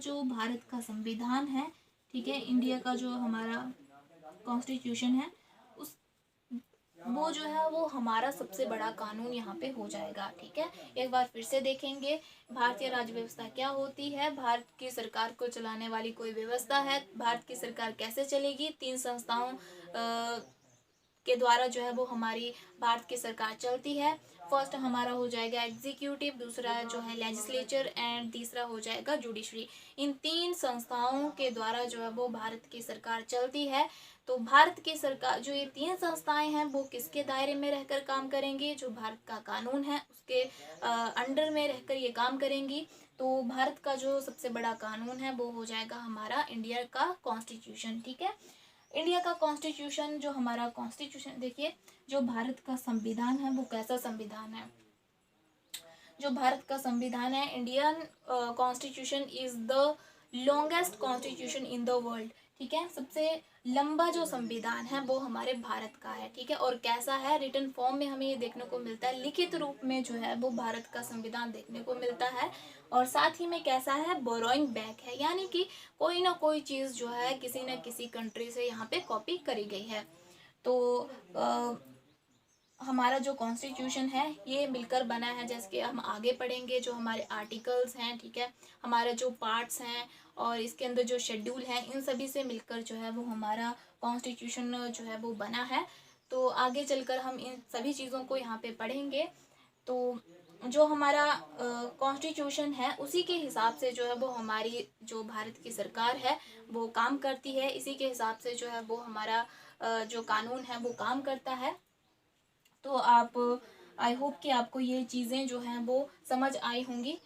जो भारत का संविधान है, ठीक है, इंडिया का जो हमारा कॉन्स्टिट्यूशन है, उस वो जो है वो हमारा सबसे बड़ा कानून यहाँ पे हो जाएगा। ठीक है, एक बार फिर से देखेंगे भारतीय राज्य व्यवस्था क्या होती है, भारत की सरकार को चलाने वाली कोई व्यवस्था है, भारत की सरकार कैसे चलेगी, तीन संस्थाओं के द्वारा जो है वो हमारी भारत की सरकार चलती है। फर्स्ट हमारा हो जाएगा एग्जीक्यूटिव, दूसरा जो है लेजिस्लेचर एंड तीसरा हो जाएगा जुडिशरी। इन तीन संस्थाओं के द्वारा जो है वो भारत की सरकार चलती है। तो भारत की सरकार, जो ये तीन संस्थाएं हैं, वो किसके दायरे में रहकर काम करेंगी? जो भारत का कानून है उसके अंडर में रहकर ये काम करेंगी। तो भारत का जो सबसे बड़ा कानून है वो हो जाएगा हमारा इंडिया का कॉन्स्टिट्यूशन। ठीक है, इंडिया का कॉन्स्टिट्यूशन, जो हमारा कॉन्स्टिट्यूशन देखिए, जो भारत का संविधान है वो कैसा संविधान है? जो भारत का संविधान है, Indian constitution is the longest constitution in the world. ठीक है, सबसे लंबा जो संविधान है वो हमारे भारत का है। ठीक है, और कैसा है? रिटन फॉर्म में हमें ये देखने को मिलता है, लिखित रूप में जो है वो भारत का संविधान देखने को मिलता है। और साथ ही में कैसा है? बोरोइंग बैक है, यानी कि कोई ना कोई चीज़ जो है किसी न किसी कंट्री से यहाँ पे कॉपी करी गई है। तो हमारा जो कॉन्स्टिट्यूशन है ये मिलकर बना है, जैसे कि हम आगे पढ़ेंगे, जो हमारे आर्टिकल्स हैं, ठीक है, हमारे जो पार्ट्स हैं और इसके अंदर जो शेड्यूल है, इन सभी से मिलकर जो है वो हमारा कॉन्स्टिट्यूशन जो है वो बना है। तो आगे चलकर हम इन सभी चीज़ों को यहाँ पे पढ़ेंगे। तो जो हमारा कॉन्स्टिट्यूशन है उसी के हिसाब से जो है वो हमारी जो भारत की सरकार है वो काम करती है, इसी के हिसाब से जो है वो हमारा जो कानून है वो काम करता है। तो आप, आई होप कि आपको ये चीज़ें जो हैं वो समझ आई होंगी।